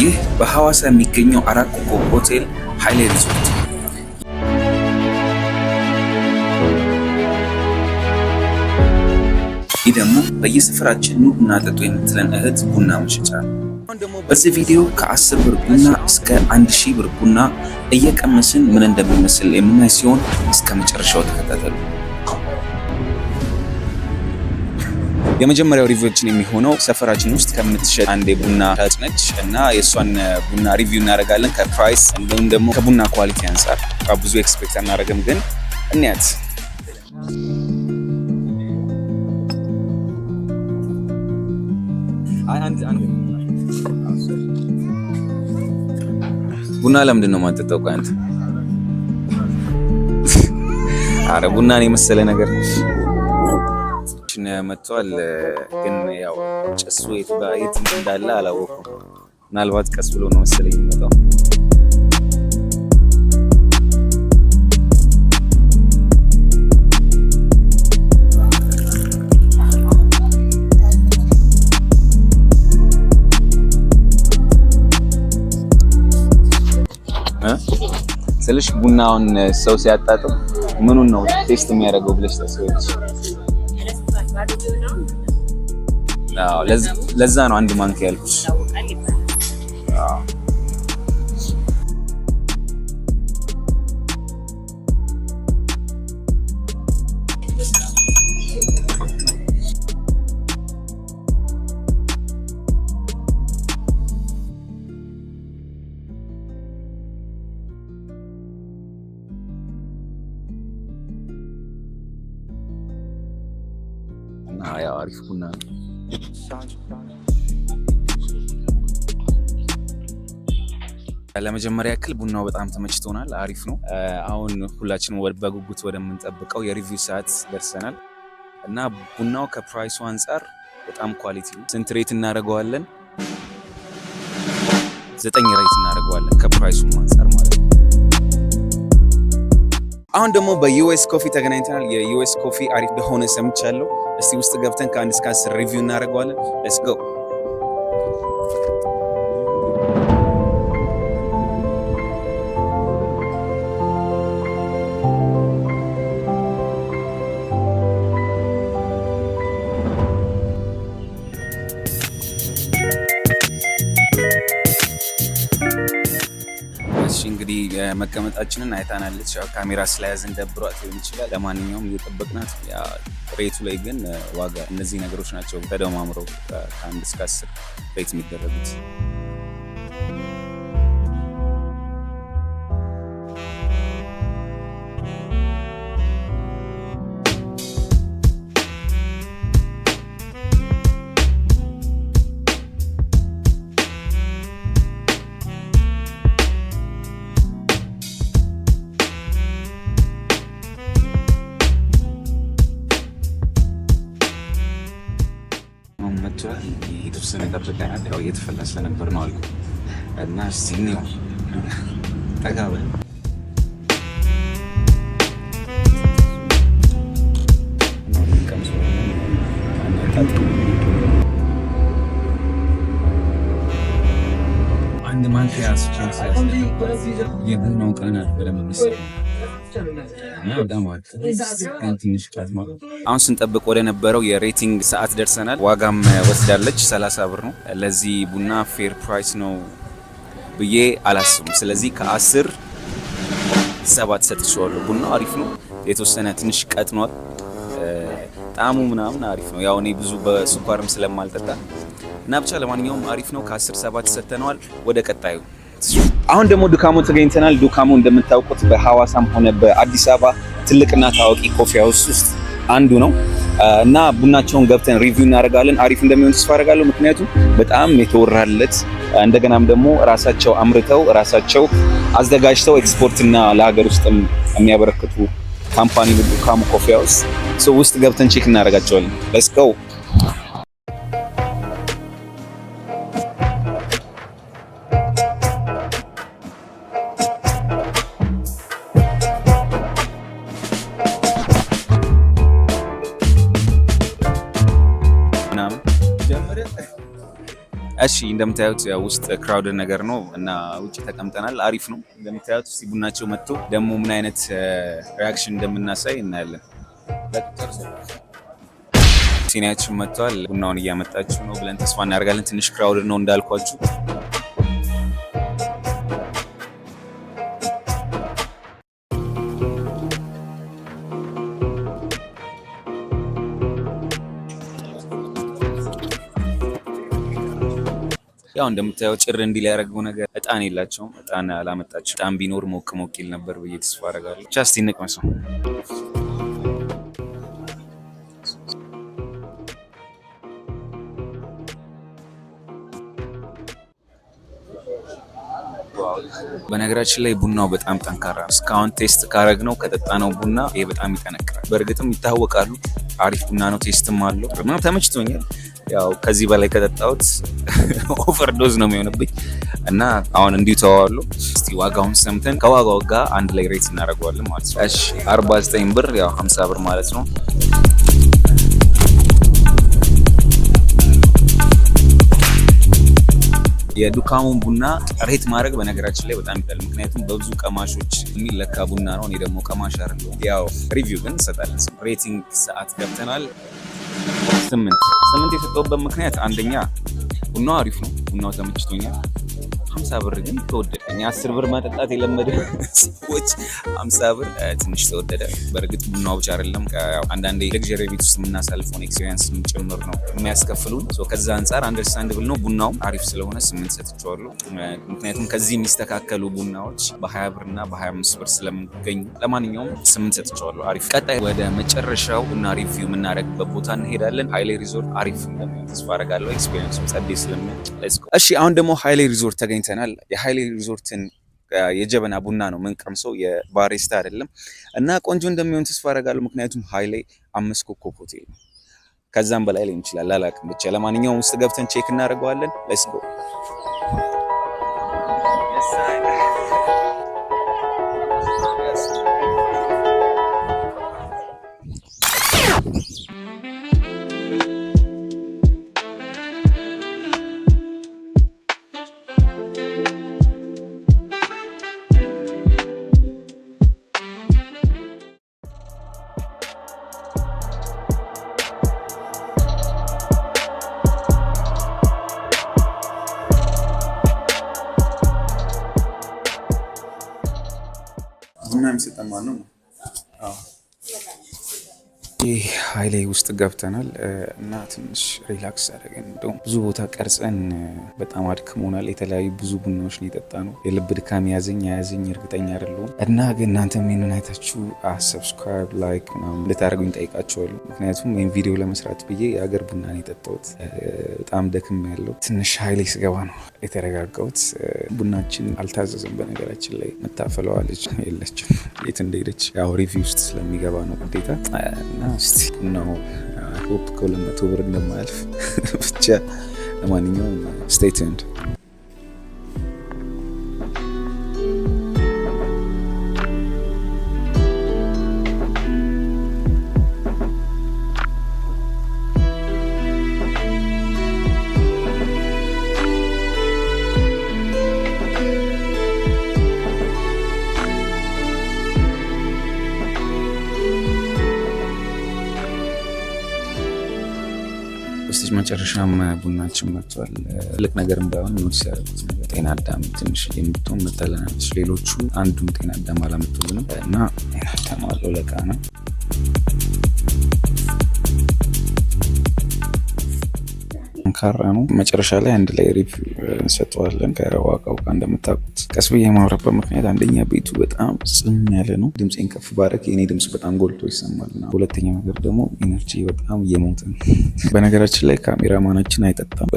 ይህ በሐዋሳ የሚገኘው 4 ኮከብ ሆቴል ሃይሌ ሪዞርት ይህ ደግሞ በየስፍራችን ኑ ቡና ጠጡ የምትለን እህት ቡና መሸጫ ነው። በዚህ ቪዲዮ ከ10 ብር ቡና እስከ 1000 ብር ቡና እየቀመስን ምን እንደሚመስል የምናይ ሲሆን እስከ መጨረሻው ተከታተሉ። የመጀመሪያው ሪቪውችን የሚሆነው ሰፈራችን ውስጥ ከምትሸጥ አንድ ቡና ሻጭ ነች እና የእሷን ቡና ሪቪው እናደርጋለን ከፕራይስ እንዲሁም ደግሞ ከቡና ኳሊቲ አንጻር። ብዙ ኤክስፔክት አናደርግም ግን እንያት። ቡና ለምንድን ነው የማትጠጣው? አንተ አረ ቡናን የመሰለ ነገር መጥቷል። ግን ያው ጭሱ የት እንዳለ አላወኩም። ምናልባት ቀስ ብሎ ነው መሰለኝ የሚመጣው። ስልሽ ቡናውን ሰው ሲያጣጥም ምኑን ነው ቴስት የሚያደርገው ብለሽ ታስቢያለሽ? ለዛ ነው አንድ ማንኪያ ያልኩሽ። ያው አሪፍ ቡና ነው። ለመጀመሪያ ያክል ቡናው በጣም ተመችቶናል። አሪፍ ነው። አሁን ሁላችንም በጉጉት ወደምንጠብቀው የሪቪው ሰዓት ደርሰናል እና ቡናው ከፕራይሱ አንጻር በጣም ኳሊቲ ነው። ስንት ሬት እናደርገዋለን? 9 ሬት እናደርገዋለን ከፕራይሱ አንጻር ማለት ነው። አሁን ደግሞ በዩኤስ ኮፊ ተገናኝተናል። የዩኤስ ኮፊ አሪፍ እንደሆነ ሰምቻለሁ። እስቲ ውስጥ ገብተን ከ1 እስከ 10 ሪቪው እናደርገዋለን። ሌትስ ጎ። እንግዲህ መቀመጣችንን አይታናለች። ያው ካሜራ ስለያዝን ደብሯት ሊሆን ይችላል። ለማንኛውም እየጠበቅናት ሬቱ ላይ ግን ዋጋ እነዚህ ነገሮች ናቸው ተደማምረው ከ1 እስከ 10 ሬት የሚደረጉት። የተወሰነ ጠብቀናል። ያው እየተፈላ ስለነበር ነው አልኩ እና እስቲ ነው ጠጋበ አንድ ማንኪያ ያስቻለ የቡናው ቀናል በለምንስ አሁን ስንጠብቅ ወደ ነበረው የሬቲንግ ሰዓት ደርሰናል። ዋጋም ወስዳለች 30 ብር ነው። ለዚህ ቡና ፌር ፕራይስ ነው ብዬ አላስብም። ስለዚህ ከ10 7 ሰጥቼዋለሁ። ቡናው አሪፍ ነው። የተወሰነ ትንሽ ቀጥኗል። ጣዕሙ ምናምን አሪፍ ነው። ያው እኔ ብዙ በስኳርም ስለማልጠጣ እና ብቻ ለማንኛውም አሪፍ ነው። ከ10 7 ሰጥተነዋል። ወደ ቀጣዩ አሁን ደግሞ ዱካሞ ተገኝተናል። ዱካሞ እንደምታውቁት በሐዋሳም ሆነ በአዲስ አበባ ትልቅና ታዋቂ ኮፊ ሃውስ ውስጥ አንዱ ነው እና ቡናቸውን ገብተን ሪቪው እናደርጋለን። አሪፍ እንደሚሆን ተስፋ አደርጋለሁ። ምክንያቱም በጣም የተወራለት እንደገናም ደግሞ ራሳቸው አምርተው ራሳቸው አዘጋጅተው ኤክስፖርትና ለሀገር ውስጥም የሚያበረክቱ ካምፓኒ ዱካሞ ኮፊ ሃውስ ውስጥ ገብተን ቼክ እናደርጋቸዋለን። ሌትስ ጎ። እሺ እንደምታዩት ውስጥ ክራውድ ነገር ነው እና ውጭ ተቀምጠናል። አሪፍ ነው እንደምታዩት። እስቲ ቡናቸው መጥቶ ደግሞ ምን አይነት ሪያክሽን እንደምናሳይ እናያለን። ሲኒያችን መጥቷል። ቡናውን እያመጣችሁ ነው ብለን ተስፋ እናደርጋለን። ትንሽ ክራውድ ነው እንዳልኳችሁ። ያው እንደምታየው ጭር እንዲል ያደረገው ነገር እጣን የላቸውም። እጣን አላመጣችም። እጣን ቢኖር ሞቅ ሞቅ ይል ነበር ብዬ ተስፋ አደርጋለሁ። ብቻ እስቲ እንቅመሰው። በነገራችን ላይ ቡናው በጣም ጠንካራ ነው። እስካሁን ቴስት ካረግነው ከጠጣነው ቡና ይሄ በጣም ይጠነክራል። በእርግጥም ይታወቃሉ። አሪፍ ቡና ነው። ቴስትም አለው እና ተመችቶኛል። ያው ከዚህ በላይ ከጠጣሁት ኦቨርዶዝ ነው የሚሆንብኝ እና አሁን እንዲሁ ተዋዋለሁ። እስቲ ዋጋውን ሰምተን ከዋጋው ጋር አንድ ላይ ሬት እናደርገዋለን ማለት ነው። እሺ 49 ብር ያው 50 ብር ማለት ነው። የዱካሙን ቡና ሬት ማድረግ በነገራችን ላይ በጣም ይቀላል። ምክንያቱም በብዙ ቀማሾች የሚለካ ቡና ነው። እኔ ደግሞ ቀማሽ አይደለሁም። ያው ሪቪው ግን እንሰጣለን። ሬቲንግ ሰዓት ገብተናል። 8 የሰጠሁበት ምክንያት አንደኛ ቡናው አሪፍ ነው። ቡናው ተመችቶኛል። 50 ብር ግን ተወደደ። እኛ 10 ብር መጠጣት የለመደ ሰዎች 50 ብር ትንሽ ተወደደ። በእርግጥ ቡናው ብቻ አይደለም፣ አንዳንዴ ለግዠሪ ቤት ውስጥ የምናሳልፈውን ኤክስፒሪየንስ ጭምር ነው የሚያስከፍሉን። ከዛ አንጻር አንደርስታንድብል ነው። ቡናው አሪፍ ስለሆነ 8 ሰጥቼዋለሁ። ምክንያቱም ከዚህ የሚስተካከሉ ቡናዎች በ20 ብር እና በ25 ብር ስለሚገኙ ለማንኛውም 8 ሰጥቼዋለሁ። አሪፍ። ቀጣይ ወደ መጨረሻው ቡና ሪቪው የምናደርግበት ቦታ እንሄዳለን። ሃይሌ ሪዞርት አሪፍ እንደሚሆን ተስፋ አደርጋለሁ። ኤክስፒሪየንሱ ጸዴ ስለሚሆን እሺ። አሁን ደግሞ ሃይሌ ሪዞርት ተገኝተናል። የሃይሌ ሪዞርትን የጀበና ቡና ነው የምንቀምሰው፣ የባሪስታ አይደለም እና ቆንጆ እንደሚሆን ተስፋ አደርጋለሁ። ምክንያቱም ሃይሌ 5 ኮከብ ሆቴል ነው። ከዛም በላይ ሊሆን ይችላል አላውቅም። ብቻ ለማንኛውም ውስጥ ገብተን ቼክ እናደርገዋለን። ሌትስ ጎ። ቡና የሚሰጠን ማን ነው? ይህ ሃይሌ ውስጥ ገብተናል እና ትንሽ ሪላክስ አደረገን። እንደውም ብዙ ቦታ ቀርጸን በጣም አድክሞናል። የተለያዩ ብዙ ቡናዎች ነው የጠጣ ነው። የልብ ድካም ያዘኝ እርግጠኛ አይደለሁም እና ግን እናንተም ይሄንን አይታችሁ ሰብስክራይብ፣ ላይክ ምናምን ልታደርጉኝ ጠይቃችኋለሁ። ምክንያቱም ይህን ቪዲዮ ለመስራት ብዬ የሀገር ቡና ነው የጠጣሁት። በጣም ደክም ያለው ትንሽ ሃይሌ ስገባ ነው የተረጋጋሁት። ቡናችን አልታዘዘም። በነገራችን ላይ መታፈለዋለች የለችም፣ የት እንደሄደች ያው ሪቪው ውስጥ ስለሚገባ ነው ግዴታ እና እስቲ ነው ሆፕ ከ200 ብር እንደማያልፍ ብቻ። ለማንኛውም ስቴይ ቲዩንድ። መጨረሻም ቡናችን መጥቷል። ትልቅ ነገርም ባይሆን ኖቲስ ያደረጉት ነገር ጤና አዳም ትንሽ የምትሆን መጠለናለች። ሌሎቹ አንዱም ጤና አዳም አላመጡልንም እና ጤና አዳም አለው ለቃ ነው። ጠንካራ ነው። መጨረሻ ላይ አንድ ላይ ሪቪው እንሰጠዋለን ከዋጋው ጋር። እንደምታውቁት ቀስ ብዬ የማውራበት ምክንያት አንደኛ ቤቱ በጣም ጽም ያለ ነው። ድምፄን ከፍ ባረግ የኔ ድምፅ በጣም ጎልቶ ይሰማል። ሁለተኛ ነገር ደግሞ ኢነርጂ በጣም እየሞተ ነው። በነገራችን ላይ ካሜራማናችን አይጠጣም።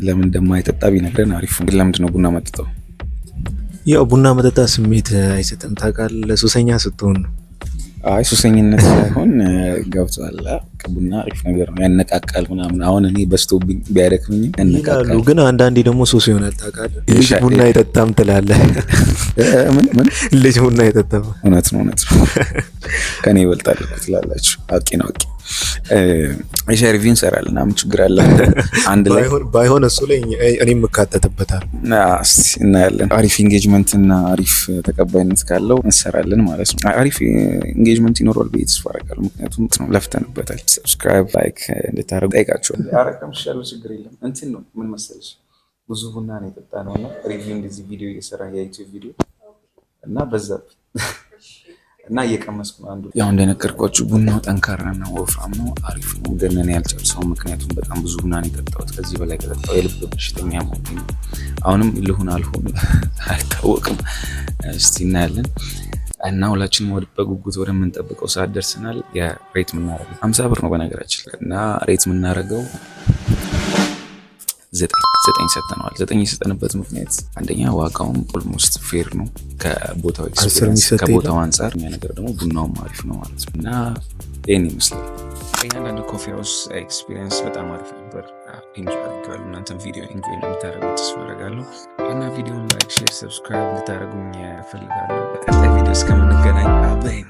ለምን እንደማይጠጣ ቢነግረን አሪፍ ነው። ለምንድን ነው ቡና መጠጣው? ያው ቡና መጠጣ ስሜት አይሰጥም ታውቃለህ፣ ሱሰኛ ስትሆን ነው። አይ ሱሰኝነት ሳይሆን ገብቷል ቡና አሪፍ ነገር ነው፣ ያነቃቃል ምናምን። አሁን እኔ በስቶብኝ ቢያደክምኝ ያነቃቃል። ግን አንዳንዴ ደግሞ ሱስ ይሆናል ታውቃለህ። ልጅ ቡና አይጠጣም ትላለህ። ምን ልጅ ቡና አይጠጣም? እውነት ነው ከኔ ይበልጣል ትላላችሁ። አውቄ ነው ኤችአይቪ እንሰራለን ምናምን ችግር አለ አንድ ላይ ባይሆን እሱ ላይ እኔም እካተትበታል። እናያለን። አሪፍ ኢንጌጅመንት እና አሪፍ ተቀባይነት ካለው እንሰራለን ማለት ነው። አሪፍ ኢንጌጅመንት ይኖረዋል ብዬ ተስፋ አደርጋለሁ። ምክንያቱም ለፍተንበታል። ሰብስክራይብ ላይክ እንድታደርጉ ጠይቃችኋል። አረቀምሻለሁ ችግር የለም። እንትን ነው ምን መሰለሽ ብዙ ቡና ነው የጠጣነው እና ሪቪው እንደዚህ ቪዲዮ እየሰራ የዩቲዩብ ቪዲዮ እና በዛ እና እየቀመስኩ ነው አንዱ። ያው እንደነገርኳችሁ ቡናው ጠንካራና ወፍራም ነው፣ አሪፍ ነው። ግን እኔ ያልጨርሰው ምክንያቱም በጣም ብዙ ቡና ነው የጠጣሁት። ከዚህ በላይ ከጠጣሁ የልብ በሽተኛ ሆኜ አሁንም ልሁን አልሆን አይታወቅም። እስቲ እናያለን። እና ሁላችንም በጉጉት ወደምንጠብቀው ሰዓት ደርሰናል። የሬት የምናደርገው 50 ብር ነው በነገራችን ላይ እና ሬት የምናደርገው 9 ሰጥተነዋል። 9 የሰጠንበት ምክንያት አንደኛ ዋጋውም ኦልሞስት ፌር ነው ከቦታው ኤክስፒሪየንስ ከቦታው አንጻር፣ ያ ነገር ደግሞ ቡናውም አሪፍ ነው ማለት ነው። እና ይሄን ይመስላል። እያንዳንዱ ኮፊ ሃውስ ኤክስፒሪየንስ በጣም አሪፍ ነበር። ኢንጆይ አድርጋለሁ። እናንተም ቪዲዮ ኢንጆይ እንደምታደርጉት ተስፋ አደርጋለሁ። እና ቪዲዮውን ላይክ፣ ሼር፣ ሰብስክራይብ እንድታደርጉኝ እፈልጋለሁ። በቀጣይ ቪዲዮ እስከምንገናኝ አበይን